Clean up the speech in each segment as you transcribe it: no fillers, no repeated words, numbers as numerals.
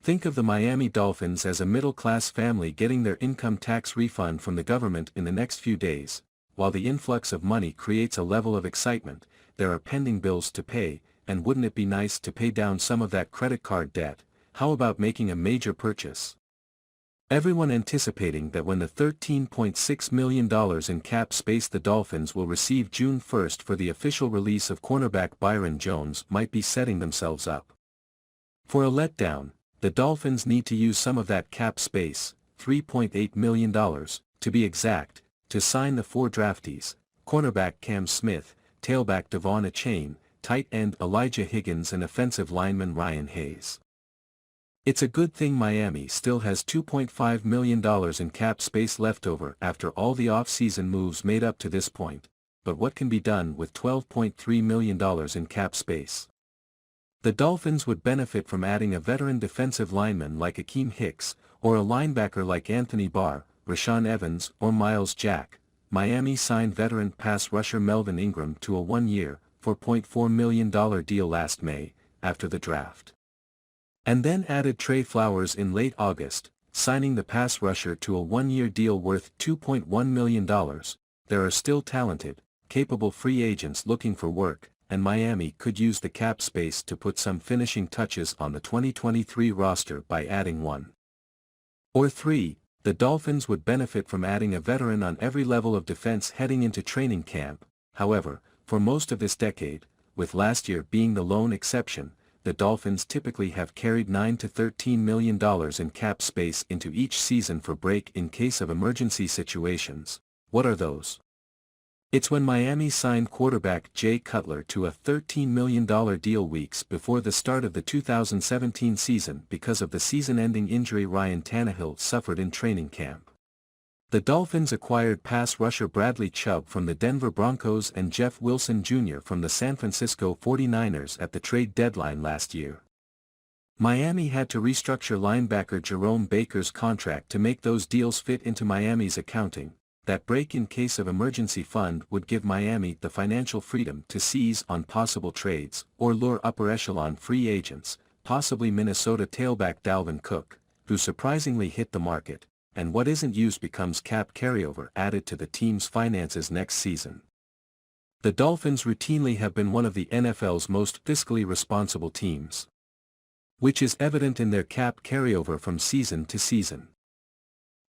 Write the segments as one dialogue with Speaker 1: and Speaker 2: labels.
Speaker 1: Think of the Miami Dolphins as a middle-class family getting their income tax refund from the government in the next few days. While the influx of money creates a level of excitement, there are pending bills to pay, and wouldn't it be nice to pay down some of that credit card debt? How about making a major purchase? Everyone anticipating that when the $13.6 million in cap space the Dolphins will receive June 1st for the official release of cornerback Byron Jones might be setting themselves up for a letdown. The Dolphins need to use some of that cap space, $3.8 million, to be exact, to sign the 4 draftees: cornerback Cam Smith, tailback Devon Achane, tight end Elijah Higgins and offensive lineman Ryan Hayes. It's a good thing Miami still has $2.5 million in cap space left over after all the off-season moves made up to this point, but what can be done with $12.3 million in cap space? The Dolphins would benefit from adding a veteran defensive lineman like Akeem Hicks, or a linebacker like Anthony Barr, Rashaan Evans or Miles Jack. Miami signed veteran pass rusher Melvin Ingram to a 1-year, $4.4 million deal last May, after the draft. And then added Trey Flowers in late August, signing the pass rusher to a 1-year deal worth $2.1 million. There are still talented, capable free agents looking for work, and Miami could use the cap space to put some finishing touches on the 2023 roster by adding 1 or 3. The Dolphins would benefit from adding a veteran on every level of defense heading into training camp. However, for most of this decade, with last year being the lone exception, the Dolphins typically have carried $9 to $13 million in cap space into each season for break in case of emergency situations. What are those? It's when Miami signed quarterback Jay Cutler to a $13 million deal weeks before the start of the 2017 season because of the season-ending injury Ryan Tannehill suffered in training camp. The Dolphins acquired pass rusher Bradley Chubb from the Denver Broncos and Jeff Wilson Jr. from the San Francisco 49ers at the trade deadline last year. Miami had to restructure linebacker Jerome Baker's contract to make those deals fit into Miami's accounting. That break in case of emergency fund would give Miami the financial freedom to seize on possible trades or lure upper echelon free agents, possibly Minnesota tailback Dalvin Cook, who surprisingly hit the market, and what isn't used becomes cap carryover added to the team's finances next season. The Dolphins routinely have been one of the NFL's most fiscally responsible teams, which is evident in their cap carryover from season to season.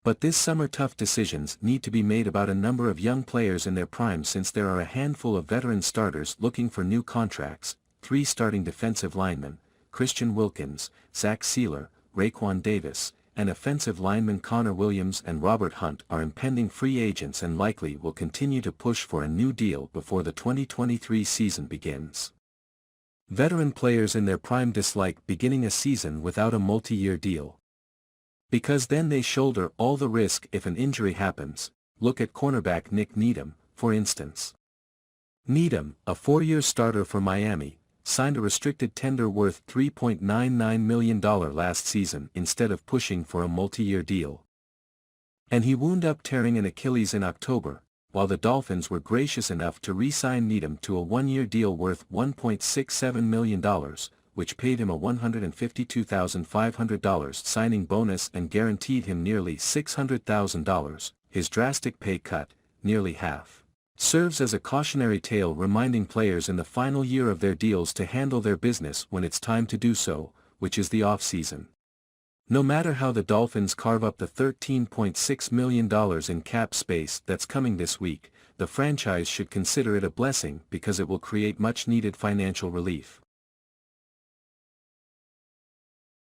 Speaker 1: But this summer tough decisions need to be made about a number of young players in their prime since there are a handful of veteran starters looking for new contracts: 3 starting defensive linemen, Christian Wilkins, Zach Sealer, Raekwon Davis, and offensive linemen Connor Williams and Robert Hunt are impending free agents and likely will continue to push for a new deal before the 2023 season begins. Veteran players in their prime dislike beginning a season without a multi-year deal, because then they shoulder all the risk if an injury happens. Look at cornerback Nick Needham, for instance. Needham, a 4-year starter for Miami, signed a restricted tender worth $3.99 million last season instead of pushing for a multi-year deal. And he wound up tearing an Achilles in October, while the Dolphins were gracious enough to re-sign Needham to a 1-year deal worth $1.67 million, which paid him a $152,500 signing bonus and guaranteed him nearly $600,000, his drastic pay cut, nearly half, serves as a cautionary tale reminding players in the final year of their deals to handle their business when it's time to do so, which is the off-season. No matter how the Dolphins carve up the $13.6 million in cap space that's coming this week, the franchise should consider it a blessing because it will create much-needed financial relief.